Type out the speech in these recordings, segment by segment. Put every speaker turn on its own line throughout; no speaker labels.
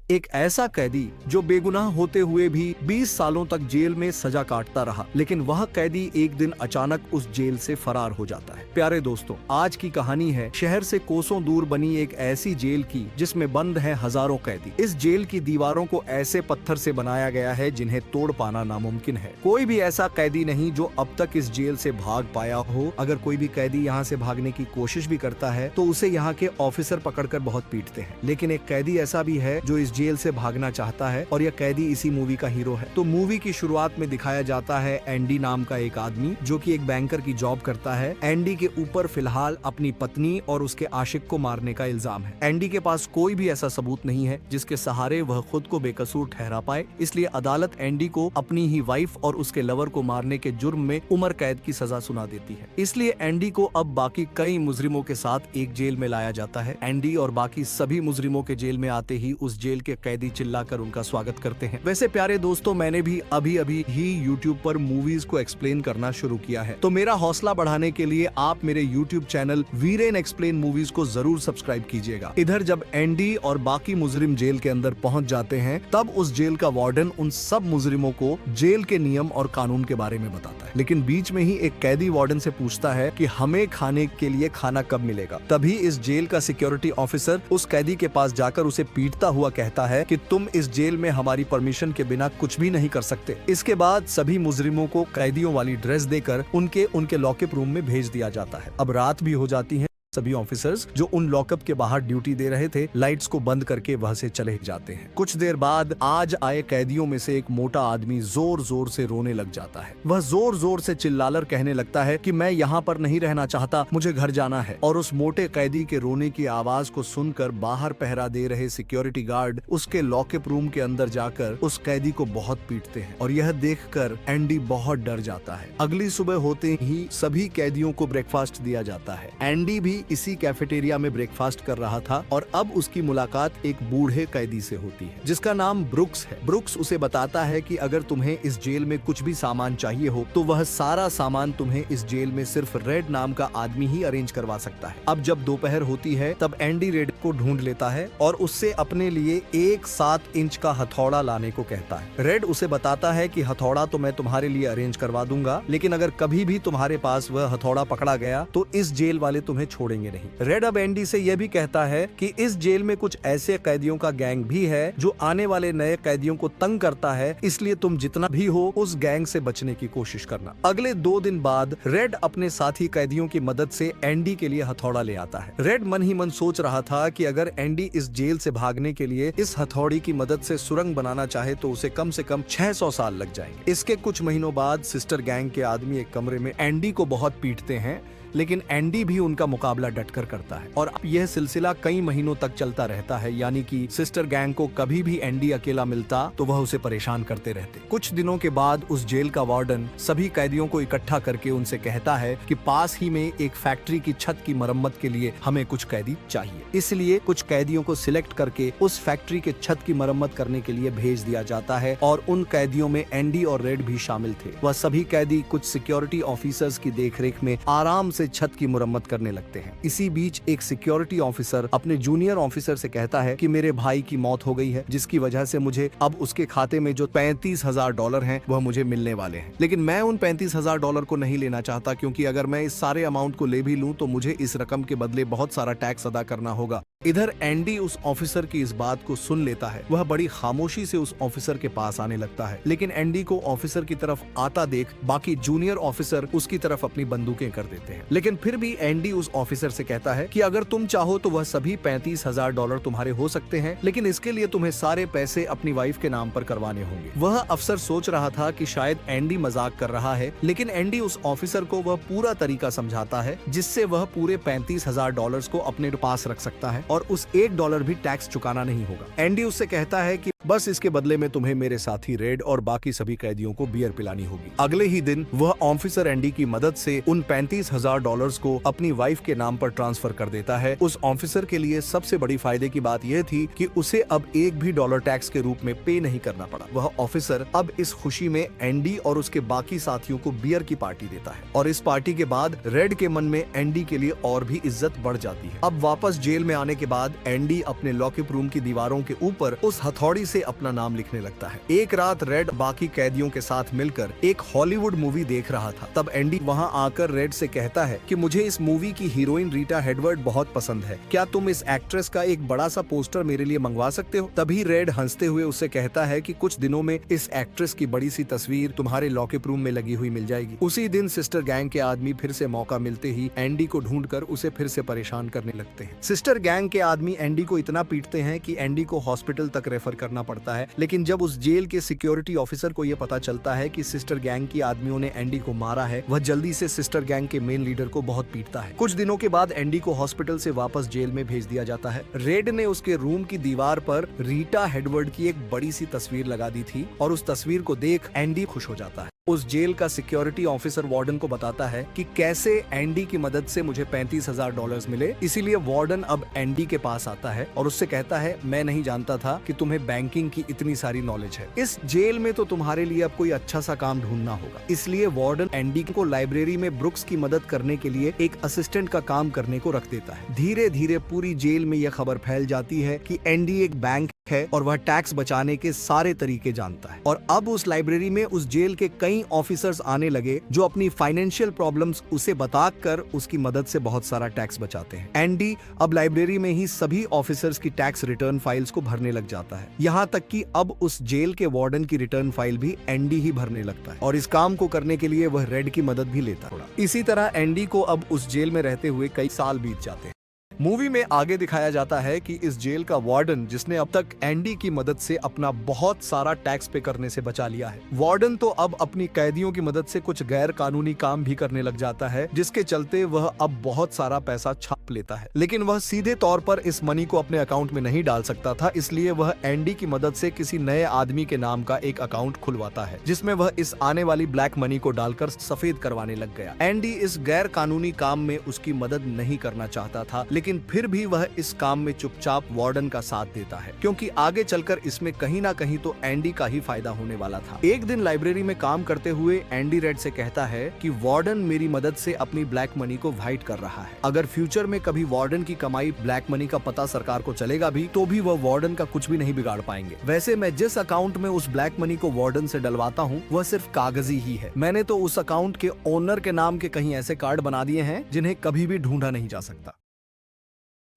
एक ऐसा कैदी जो बेगुनाह होते हुए भी 20 सालों तक जेल में सजा काटता रहा, लेकिन वह कैदी एक दिन अचानक उस जेल से फरार हो जाता है। प्यारे दोस्तों, आज की कहानी है शहर से कोसों दूर बनी एक ऐसी जेल की जिसमें बंद हैं हजारों कैदी। इस जेल की दीवारों को ऐसे पत्थर से बनाया गया है जिन्हें तोड़ पाना नामुमकिन है। कोई भी ऐसा कैदी नहीं जो अब तक इस जेल से भाग पाया हो। अगर कोई भी कैदी यहाँ से भागने की कोशिश भी करता है तो उसे यहाँ के ऑफिसर पकड़कर बहुत पीटते हैं। लेकिन एक कैदी ऐसा भी है जो इस जेल से भागना चाहता है और यह कैदी इसी मूवी का हीरो है। तो मूवी की शुरुआत में दिखाया जाता है एंडी नाम का एक आदमी जो कि एक बैंकर की जॉब करता है। एंडी के ऊपर फिलहाल अपनी पत्नी और उसके आशिक को मारने का इल्जाम है। एंडी के पास कोई भी ऐसा सबूत नहीं है जिसके सहारे वह खुद को बेकसूर ठहरा पाए, इसलिए अदालत एंडी को अपनी ही वाइफ और उसके लवर को मारने के जुर्म में उम्र कैद की सजा सुना देती है। इसलिए एंडी को अब बाकी कई मुजरिमों के साथ एक जेल में लाया जाता है। एंडी और बाकी सभी मुजरिमों के जेल में आते ही उस जेल के कैदी चिल्लाकर उनका स्वागत करते हैं। वैसे प्यारे दोस्तों, मैंने भी अभी ही YouTube पर मूवीज को एक्सप्लेन करना शुरू किया है, तो मेरा हौसला बढ़ाने के लिए आप मेरे YouTube channel Viren explain movies को जरूर सब्सक्राइब कीजिएगा। इधर जब एंडी और बाकी मुजरिम जेल के अंदर पहुंच जाते हैं तब उस जेल का वार्डन उन सब मुजरिमों को जेल के नियम और कानून के बारे में बताता है। लेकिन बीच में ही एक कैदी वार्डन से पूछता है कि हमें खाने के लिए खाना कब मिलेगा। तभी इस जेल का सिक्योरिटी ऑफिसर उस कैदी के पास जाकर उसे पीटता हुआ कहता है कि तुम इस जेल में हमारी परमिशन के बिना कुछ भी नहीं कर सकते। इसके बाद सभी मुजरिमों को कैदियों वाली ड्रेस देकर उनके लॉकअप रूम में भेज दिया जाता है। अब रात भी हो जाती है। सभी ऑफिसर्स जो उन लॉकअप के बाहर ड्यूटी दे रहे थे लाइट्स को बंद करके वहां से चले जाते हैं। कुछ देर बाद आज आए कैदियों में से एक मोटा आदमी जोर जोर से रोने लग जाता है। वह जोर जोर से चिल्लाकर कहने लगता है कि मैं यहाँ पर नहीं रहना चाहता, मुझे घर जाना है। और उस मोटे कैदी के रोने की आवाज को सुनकर बाहर पहरा दे रहे सिक्योरिटी गार्ड उसके लॉकअप रूम के अंदर जाकर उस कैदी को बहुत पीटते हैं और यह देखकर एंडी बहुत डर जाता है। अगली सुबह होते ही सभी कैदियों को ब्रेकफास्ट दिया जाता है। एंडी भी इसी कैफेटेरिया में ब्रेकफास्ट कर रहा था और अब उसकी मुलाकात एक बूढ़े कैदी से होती है जिसका नाम ब्रुक्स है। ब्रुक्स उसे बताता है कि अगर तुम्हें इस जेल में कुछ भी सामान चाहिए हो तो वह सारा सामान तुम्हें इस जेल में सिर्फ रेड नाम का आदमी ही अरेंज करवा सकता है। अब जब दोपहर होती है तब एंडी रेड को ढूंढ लेता है और उससे अपने लिए एक 7 इंच का हथौड़ा लाने को कहता है। रेड उसे बताता है कि हथौड़ा तो मैं तुम्हारे लिए अरेंज करवा दूंगा, लेकिन अगर कभी भी तुम्हारे पास वह हथौड़ा पकड़ा गया तो इस जेल वाले तुम्हें छोड़ेंगे नहीं। रेड अब एंडी से यह भी कहता है कि इस जेल में कुछ ऐसे कैदियों का गैंग भी है जो आने वाले नए कैदियों को तंग करता है, इसलिए तुम जितना भी हो उस गैंग से बचने की कोशिश करना। अगले 2 दिन बाद रेड अपने साथी कैदियों की मदद से एंडी के लिए हथौड़ा ले आता है। रेड मन ही मन सोच रहा था कि अगर एंडी इस जेल से भागने के लिए इस हथौड़ी की मदद से सुरंग बनाना चाहे तो उसे कम से कम 600 साल लग जाएंगे। इसके कुछ महीनों बाद सिस्टर गैंग के आदमी एक कमरे में एंडी को बहुत पीटते हैं, लेकिन एंडी भी उनका मुकाबला डटकर करता है और अब यह सिलसिला कई महीनों तक चलता रहता है। यानी कि सिस्टर गैंग को कभी भी एंडी अकेला मिलता तो वह उसे परेशान करते रहते। कुछ दिनों के बाद उस जेल का वार्डन सभी कैदियों को इकट्ठा करके उनसे कहता है कि पास ही में एक फैक्ट्री की छत की मरम्मत के लिए हमें कुछ कैदी चाहिए। इसलिए कुछ कैदियों को सिलेक्ट करके उस फैक्ट्री के छत की मरम्मत करने के लिए भेज दिया जाता है और उन कैदियों में एंडी और रेड भी शामिल थे। वह सभी कैदी कुछ सिक्योरिटी ऑफिसर्स की देखरेख में आराम से छत की मुरम्मत करने लगते हैं। इसी बीच एक सिक्योरिटी ऑफिसर अपने जूनियर ऑफिसर से कहता है कि मेरे भाई की मौत हो गई है, जिसकी वजह से मुझे अब उसके खाते में जो $35,000 हैं वह मुझे मिलने वाले हैं। लेकिन मैं उन $35,000 को नहीं लेना चाहता, क्योंकि अगर मैं इस सारे अमाउंट को ले भी लूं तो मुझे इस रकम के बदले बहुत सारा टैक्स अदा करना होगा। इधर एंडी उस ऑफिसर की इस बात को सुन लेता है। वह बड़ी खामोशी से उस ऑफिसर के पास आने लगता है, लेकिन एंडी को ऑफिसर की तरफ आता देख बाकी जूनियर ऑफिसर उसकी तरफ अपनी बंदूकें कर देते हैं। लेकिन फिर भी एंडी उस ऑफिसर से कहता है कि अगर तुम चाहो तो वह सभी $35,000 तुम्हारे हो सकते हैं, लेकिन इसके लिए तुम्हें सारे पैसे अपनी वाइफ के नाम पर करवाने होंगे। वह अफसर सोच रहा था कि शायद एंडी मजाक कर रहा है, लेकिन एंडी उस ऑफिसर को वह पूरा तरीका समझाता है जिससे वह पूरे $35,000 को अपने पास रख सकता है और उस $1 भी टैक्स चुकाना नहीं होगा। एंडी उससे कहता है कि बस इसके बदले में तुम्हें मेरे साथी रेड और बाकी सभी कैदियों को बियर पिलानी होगी। अगले ही दिन वह ऑफिसर एंडी की मदद से उन $35,000 को अपनी वाइफ के नाम पर ट्रांसफर कर देता है। उस ऑफिसर के लिए सबसे बड़ी फायदे की बात यह थी कि उसे अब एक भी डॉलर टैक्स के रूप में पे नहीं करना पड़ा। वह ऑफिसर अब इस खुशी में एंडी और उसके बाकी साथियों को बियर की पार्टी देता है और इस पार्टी के बाद रेड के मन में एंडी के लिए और भी इज्जत बढ़ जाती है। अब वापस जेल में आने के बाद एंडी अपने लॉकअप रूम की दीवारों के ऊपर उस हथौड़ी से अपना नाम लिखने लगता है। एक रात रेड बाकी कैदियों के साथ मिलकर एक हॉलीवुड मूवी देख रहा था। तब एंडी वहां आकर रेड से कहता है कि मुझे इस मूवी की हीरोइन रीटा हेडवर्ड बहुत पसंद है, क्या तुम इस एक्ट्रेस का एक बड़ा सा पोस्टर मेरे लिए मंगवा सकते हो? तभी रेड हंसते हुए उससे कहता है कि कुछ दिनों में इस एक्ट्रेस की बड़ी सी तस्वीर तुम्हारे लॉकअप रूम में लगी हुई मिल जाएगी। उसी दिन सिस्टर गैंग के आदमी फिर से मौका मिलते ही एंडी को ढूंढकर उसे फिर से परेशान करने लगते हैं। सिस्टर गैंग के आदमी एंडी को इतना पीटते हैं कि एंडी को हॉस्पिटल तक रेफर करना पड़ता है। लेकिन जब उस जेल के सिक्योरिटी ऑफिसर को यह पता चलता है कि सिस्टर गैंग की आदमियों ने एंडी को मारा है, वह जल्दी से सिस्टर गैंग के मेन लीडर को बहुत पीटता है। कुछ दिनों के बाद एंडी को हॉस्पिटल से वापस जेल में भेज दिया जाता है। रेड ने उसके रूम की दीवार पर रीटा हेडवर्ड की एक बड़ी सी तस्वीर लगा दी थी और उस तस्वीर को देख एंडी खुश हो जाता है। उस जेल का सिक्योरिटी ऑफिसर वार्डन को बताता है कि कैसे एंडी की मदद से मुझे $35,000 मिले, इसीलिए वार्डन अब एंडी के पास आता है और उससे कहता है मैं नहीं जानता था कि तुम्हें बैंकिंग की इतनी सारी नॉलेज है। इस जेल में तो तुम्हारे लिए अब कोई अच्छा सा काम ढूंढना होगा। इसलिए वार्डन एंडी को लाइब्रेरी में ब्रुक्स की मदद करने के लिए एक असिस्टेंट का काम करने को रख देता है। धीरे धीरे पूरी जेल में यह खबर फैल जाती है कि एंडी एक बैंक है और वह टैक्स बचाने के सारे तरीके जानता है। और अब उस लाइब्रेरी में उस जेल के कई ऑफिसर्स आने लगे जो अपनी फाइनेंशियल प्रॉब्लम्स उसे बताकर उसकी मदद से बहुत सारा टैक्स बचाते हैं। एंडी अब लाइब्रेरी में ही सभी ऑफिसर्स की टैक्स रिटर्न फाइल्स को भरने लग जाता है। यहाँ तक कि अब उस जेल के वार्डन की रिटर्न फाइल भी एंडी ही भरने लगता है और इस काम को करने के लिए वह रेड की मदद भी लेता है। इसी तरह एंडी को अब उस जेल में रहते हुए कई साल बीत जाते हैं। मूवी में आगे दिखाया जाता है कि इस जेल का वार्डन, जिसने अब तक एंडी की मदद से अपना बहुत सारा टैक्स पे करने से बचा लिया है, वार्डन तो अब अपनी कैदियों की मदद से कुछ गैर कानूनी काम भी करने लग जाता है, जिसके चलते वह अब बहुत सारा पैसा छाप लेता है। लेकिन वह सीधे तौर पर इस मनी को अपने अकाउंट में नहीं डाल सकता था, इसलिए वह एंडी की मदद से किसी नए आदमी के नाम का एक अकाउंट खुलवाता है, जिसमें वह इस आने वाली ब्लैक मनी को डालकर सफेद करवाने लग गया। एंडी इस गैर कानूनी काम में उसकी मदद नहीं करना चाहता था, लेकिन फिर भी वह इस काम में चुपचाप वार्डन का साथ देता है, क्योंकि आगे चलकर इसमें कहीं ना कहीं तो एंडी का ही फायदा होने वाला था। एक दिन लाइब्रेरी में काम करते हुए एंडी रेड से कहता है कि वार्डन मेरी मदद से अपनी ब्लैक मनी को वाइट कर रहा है। अगर फ्यूचर में कभी वार्डन की कमाई ब्लैक मनी का पता सरकार को चलेगा भी, तो भी वह वार्डन का कुछ भी नहीं बिगाड़ पाएंगे। वैसे मैं जिस अकाउंट में उस ब्लैक मनी को वार्डन से डलवाता हूँ वह सिर्फ कागजी ही है। मैंने तो उस अकाउंट के ओनर के नाम के कहीं ऐसे कार्ड बना दिए हैं जिन्हें कभी भी ढूंढा नहीं जा सकता।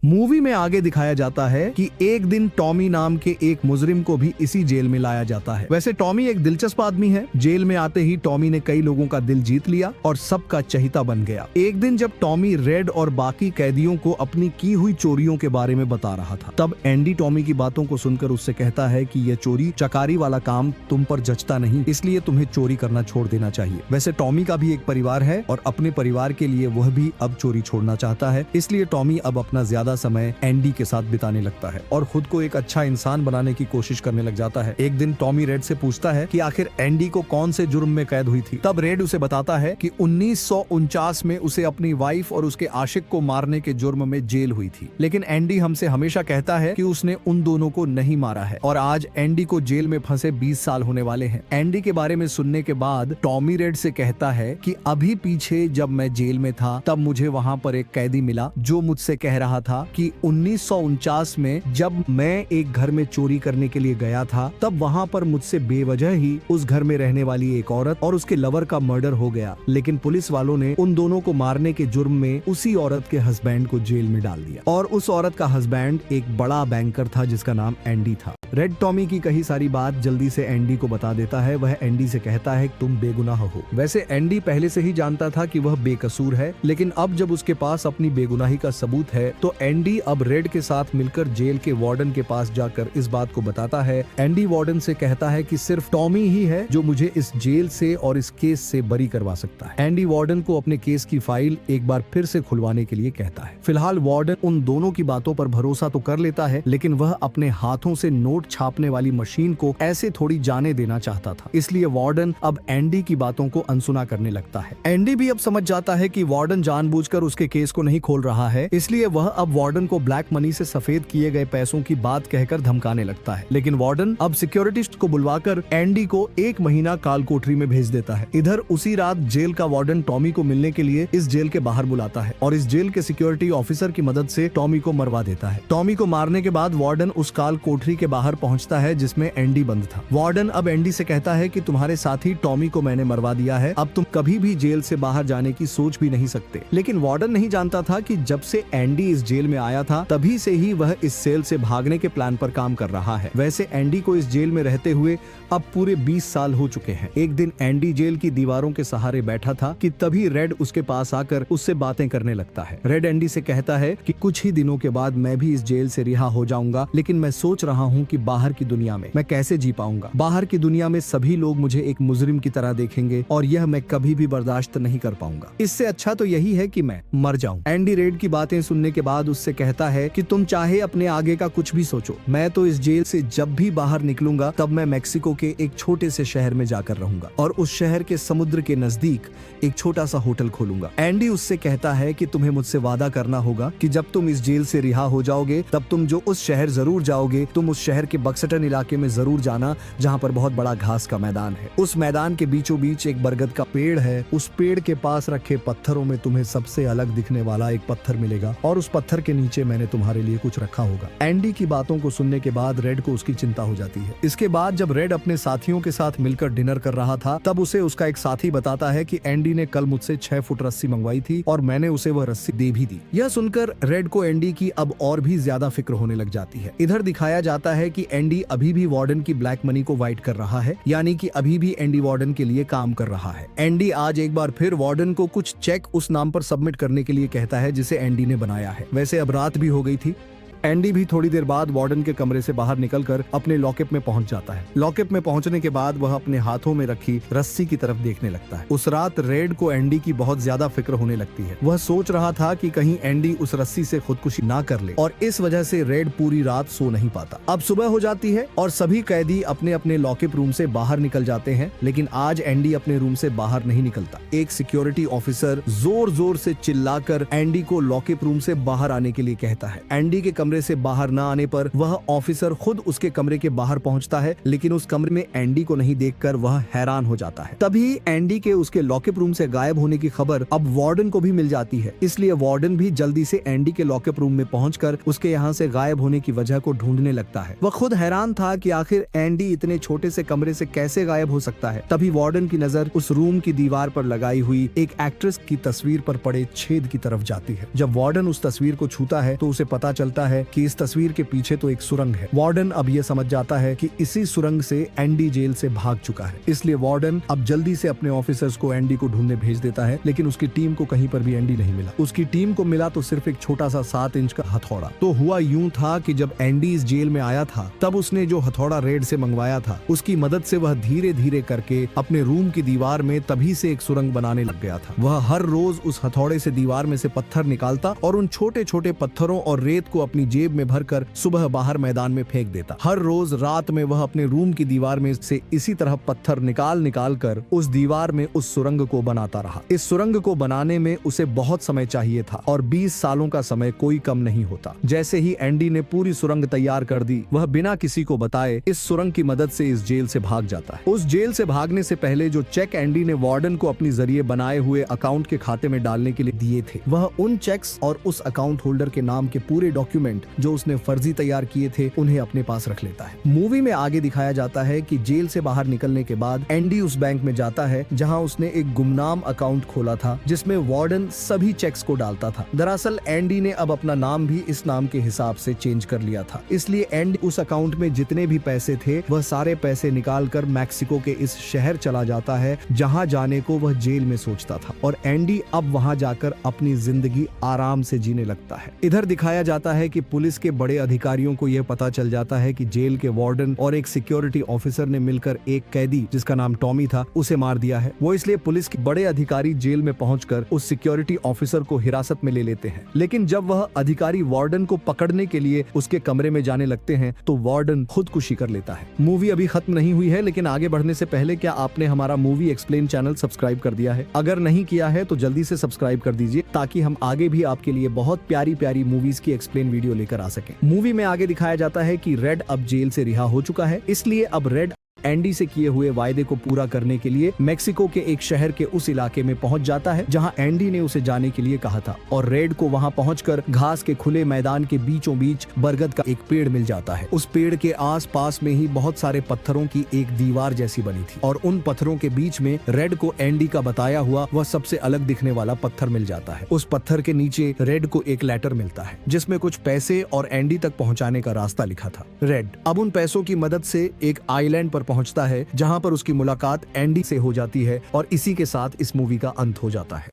मूवी में आगे दिखाया जाता है कि एक दिन टॉमी नाम के एक मुजरिम को भी इसी जेल में लाया जाता है। वैसे टॉमी एक दिलचस्प आदमी है। जेल में आते ही टॉमी ने कई लोगों का दिल जीत लिया और सबका चहेता बन गया। एक दिन जब टॉमी रेड और बाकी कैदियों को अपनी की हुई चोरियों के बारे में बता रहा था, तब एंडी टॉमी की बातों को सुनकर उससे कहता है कि यह चोरी चकारी वाला काम तुम पर जचता नहीं, इसलिए तुम्हें चोरी करना छोड़ देना चाहिए। वैसे टॉमी का भी एक परिवार है और अपने परिवार के लिए वह भी अब चोरी छोड़ना चाहता है, इसलिए टॉमी अब अपना ज्यादा समय एंडी के साथ बिताने लगता है और खुद को एक अच्छा इंसान बनाने की कोशिश करने लग जाता है। एक दिन टॉमी रेड से पूछता है कि आखिर एंडी को कौन से जुर्म में कैद हुई थी। तब रेड उसे बताता है कि 1949 में उसे अपनी वाइफ और उसके आशिक को मारने के जुर्म में जेल हुई थी। लेकिन एंडी हमसे हमेशा कहता है कि उसने उन दोनों को नहीं मारा है और आज एंडी को जेल में फंसे 20 साल होने वाले हैं। एंडी के बारे में सुनने के बाद टॉमी रेड से कहता है कि अभी पीछे जब मैं जेल में था तब मुझे वहाँ पर एक कैदी मिला जो मुझसे कह रहा था कि 1949 में जब मैं एक घर में चोरी करने के लिए गया था, तब वहाँ पर मुझसे बेवजह ही उस घर में रहने वाली एक औरत और उसके लवर का मर्डर हो गया। लेकिन पुलिस वालों ने उन दोनों को मारने के जुर्म में उसी औरत के हस्बैंड को जेल में डाल दिया और उस औरत का हस्बैंड एक बड़ा बैंकर था जिसका नाम एंडी था। रेड टॉमी की कही सारी बात जल्दी से एंडी को बता देता है। वह एंडी से कहता है तुम बेगुनाह हो। वैसे एंडी पहले से ही जानता था कि वह बेकसूर है, लेकिन अब जब उसके पास अपनी बेगुनाही का सबूत है तो एंडी अब रेड के साथ मिलकर जेल के वार्डन के पास जाकर इस बात को बताता है। एंडी वार्डन से कहता है कि सिर्फ टॉमी ही है जो मुझे इस जेल से और इस केस से बरी करवा सकता है। एंडी वार्डन को अपने केस की फाइल एक बार फिर से खुलवाने के लिए कहता है। फिलहाल वार्डन उन दोनों की बातों पर भरोसा तो कर लेता है, लेकिन वह अपने हाथों से नोट नोट छापने वाली मशीन को ऐसे थोड़ी जाने देना चाहता था। इसलिए वार्डन अब एंडी की बातों को अनसुना करने लगता है। एंडी भी अब समझ जाता है कि वार्डन जानबूझकर उसके केस को नहीं खोल रहा है, इसलिए वह अब वार्डन को ब्लैक मनी से सफेद किए गए पैसों की बात कहकर धमकाने लगता है। लेकिन वार्डन अब सिक्योरिटिस्ट को बुलवाकर एंडी को 1 महीना काल कोठरी में भेज देता है। इधर उसी रात जेल का वार्डन टॉमी को मिलने के लिए इस जेल के बाहर बुलाता है और इस जेल के सिक्योरिटी ऑफिसर की मदद से टॉमी को मरवा देता है। टॉमी को मारने के बाद वार्डन उस काल कोठरी के बाहर पहुंचता है जिसमें एंडी बंद था। वार्डन अब एंडी से कहता है कि तुम्हारे साथी टॉमी को मैंने मरवा दिया है, अब तुम कभी भी जेल से बाहर जाने की सोच भी नहीं सकते। लेकिन वार्डन नहीं जानता था कि जब से एंडी इस जेल में आया था तभी से ही वह इस सेल से भागने के प्लान पर काम कर रहा है। वैसे एंडी को इस जेल में रहते हुए अब पूरे 20 साल हो चुके हैं। एक दिन एंडी जेल की दीवारों के सहारे बैठा था कि तभी रेड उसके पास आकर उससे बातें करने लगता है। रेड एंडी से कहता है कि कुछ ही दिनों के बाद मैं भी इस जेल से रिहा हो जाऊंगा, लेकिन मैं सोच रहा हूँ कि बाहर की दुनिया में मैं कैसे जी पाऊंगा। बाहर की दुनिया में सभी लोग मुझे एक मुजरिम की तरह देखेंगे और यह मैं कभी भी बर्दाश्त नहीं कर पाऊंगा। इससे अच्छा तो यही है कि मैं मर जाऊं। एंडी रेड की बातें सुनने के बाद उससे कहता है कि तुम चाहे अपने आगे का कुछ भी सोचो, मैं तो इस जेल से जब भी बाहर निकलूंगा तब मैं मेक्सिको के एक छोटे से शहर में जाकर रहूंगा और उस शहर के समुद्र के नजदीक एक छोटा सा होटल खोलूंगा। एंडी उससे कहता है कि तुम्हें मुझसे वादा करना होगा कि जब तुम इस जेल से रिहा हो जाओगे तब तुम जो उस शहर जरूर जाओगे, तुम उस शहर के बक्सटन इलाके में जरूर जाना जहाँ पर बहुत बड़ा घास का मैदान है। उस मैदान के बीचों बीच एक बरगद का पेड़ है। उस पेड़ के पास रखे पत्थरों में तुम्हें सबसे अलग दिखने वाला एक पत्थर मिलेगा और उस पत्थर के नीचे मैंने तुम्हारे लिए कुछ रखा होगा। एंडी की बातों को सुनने के बाद रेड को उसकी चिंता हो जाती है। इसके बाद जब रेड अपने साथियों के साथ मिलकर डिनर कर रहा था तब उसे उसका एक साथी बताता है कि एंडी ने कल मुझसे 6 फुट रस्सी मंगवाई थी और मैंने उसे वह रस्सी दे भी दी। यह सुनकर रेड को एंडी की अब और भी ज्यादा फिक्र होने लग जाती है। इधर दिखाया जाता है कि एंडी अभी भी वार्डन की ब्लैक मनी को वाइट कर रहा है, यानी कि अभी भी एंडी वार्डन के लिए काम कर रहा है। एंडी आज एक बार फिर वार्डन को कुछ चेक उस नाम पर सबमिट करने के लिए कहता है जिसे एंडी ने बनाया है। वैसे अब रात भी हो गई थी। एंडी भी थोड़ी देर बाद वार्डन के कमरे से बाहर निकलकर अपने लॉकअप में पहुंच जाता है। लॉकअप में पहुंचने के बाद वह अपने हाथों में रखी रस्सी की तरफ देखने लगता है। उस रात रेड को एंडी की बहुत ज्यादा फिक्र होने लगती है। वह सोच रहा था कि कहीं एंडी उस रस्सी से खुदकुशी ना कर ले और इस वजह से रेड पूरी रात सो नहीं पाता। अब सुबह हो जाती है और सभी कैदी अपने अपने लॉकअप रूम से बाहर निकल जाते हैं, लेकिन आज एंडी अपने रूम से बाहर नहीं निकलता। एक सिक्योरिटी ऑफिसर जोर जोर से चिल्लाकर एंडी को लॉकअप रूम से बाहर आने के लिए कहता है। एंडी के कमरे से बाहर न आने पर वह ऑफिसर खुद उसके कमरे के बाहर पहुंचता है, लेकिन उस कमरे में एंडी को नहीं देखकर वह हैरान हो जाता है। तभी एंडी के उसके लॉकअप रूम से गायब होने की खबर अब वार्डन को भी मिल जाती है, इसलिए वार्डन भी जल्दी से एंडी के लॉकअप रूम में पहुंचकर उसके यहाँ से गायब होने की वजह को ढूंढने लगता है। वह खुद हैरान था कि आखिर एंडी इतने छोटे से कमरे से कैसे गायब हो सकता है। तभी वार्डन की नजर उस रूम की दीवार पर लगाई हुई एक एक्ट्रेस की तस्वीर पर पड़े छेद की तरफ जाती है। जब वार्डन उस तस्वीर को छूता है तो उसे पता चलता है कि इस तस्वीर के पीछे तो एक सुरंग है। वार्डन अब यह समझ जाता है कि इसी सुरंग से एंडी जेल से भाग चुका है, इसलिए वार्डन अब जल्दी से अपने ऑफिसर्स को एंडी को ढूंढने भेज देता है, लेकिन उसकी टीम को कहीं पर भी एंडी नहीं मिला। उसकी टीम को मिला तो सिर्फ एक छोटा सा 7 इंच का हथौड़ा। तो हुआ यूं था कि जब एंडी इस जेल में आया था तब उसने जो हथौड़ा रेड से मंगवाया था उसकी मदद से वह धीरे धीरे करके अपने रूम की दीवार में तभी से एक सुरंग बनाने लग गया था। वह हर रोज उस हथौड़े से दीवार में से पत्थर निकालता और उन छोटे छोटे पत्थरों और रेत को अपनी जेब में भरकर सुबह बाहर मैदान में फेंक देता। हर रोज रात में वह अपने रूम की दीवार में से इसी तरह पत्थर निकाल कर उस दीवार में उस सुरंग को बनाता रहा। इस सुरंग को बनाने में उसे बहुत समय चाहिए था और 20 सालों का समय कोई कम नहीं होता। जैसे ही एंडी ने पूरी सुरंग तैयार कर दी, वह बिना किसी को बताए इस सुरंग की मदद से इस जेल से भाग जाता है। उस जेल से भागने से पहले जो चेक एंडी ने वार्डन को अपनी जरिए बनाए हुए अकाउंट के खाते में डालने के लिए दिए थे, वह उन चेक्स और उस अकाउंट होल्डर के नाम के पूरे डॉक्यूमेंट जो उसने फर्जी तैयार किए थे उन्हें अपने पास रख लेता है। मूवी में आगे दिखाया जाता है कि जेल से बाहर निकलने के बाद एंडी उस बैंक में जाता है जहां उसने एक गुमनाम अकाउंट खोला था जिसमें वार्डन सभी चेक्स को डालता था। दरअसल एंडी ने अब अपना नाम भी इस नाम के हिसाब से चेंज कर लिया था, इसलिए एंडी उस अकाउंट में जितने भी पैसे थे वह सारे पैसे निकालकर मैक्सिको के इस शहर चला जाता है जहां जाने को वह जेल में सोचता था और एंडी अब वहां जाकर अपनी जिंदगी आराम से जीने लगता है। इधर दिखाया जाता है कि पुलिस के बड़े अधिकारियों को यह पता चल जाता है कि जेल के वार्डन और एक सिक्योरिटी ऑफिसर ने मिलकर एक कैदी जिसका नाम टॉमी था उसे मार दिया है। वो इसलिए पुलिस के बड़े अधिकारी जेल में पहुंचकर उस सिक्योरिटी ऑफिसर को हिरासत में ले लेते हैं। लेकिन जब वह अधिकारी वार्डन को पकड़ने के लिए उसके कमरे में जाने लगते हैं तो वार्डन खुदकुशी कर लेता है। मूवी अभी खत्म नहीं हुई है, लेकिन आगे बढ़ने से पहले क्या आपने हमारा मूवी एक्सप्लेन चैनल सब्सक्राइब कर दिया है? अगर नहीं किया है तो जल्दी से सब्सक्राइब कर दीजिए ताकि हम आगे भी आपके लिए बहुत प्यारी प्यारी मूवीज की एक्सप्लेन वीडियो लेकर आ सकें। मूवी में आगे दिखाया जाता है कि रेड अब जेल से रिहा हो चुका है, इसलिए अब रेड एंडी से किए हुए वायदे को पूरा करने के लिए मेक्सिको के एक शहर के उस इलाके में पहुंच जाता है जहां एंडी ने उसे जाने के लिए कहा था। और रेड को वहां पहुंचकर घास के खुले मैदान के बीचों बीच बरगद का एक पेड़ मिल जाता है। उस पेड़ के आसपास में ही बहुत सारे पत्थरों की एक दीवार जैसी बनी थी और उन पत्थरों के बीच में रेड को एंडी का बताया हुआ वह सबसे अलग दिखने वाला पत्थर मिल जाता है। उस पत्थर के नीचे रेड को एक लेटर मिलता है जिसमें कुछ पैसे और एंडी तक पहुँचाने का रास्ता लिखा था। रेड अब उन पैसों की मदद से एक आइलैंड पर पहुंचता है जहां पर उसकी मुलाकात एंडी से हो जाती है और इसी के साथ इस मूवी का अंत हो जाता है।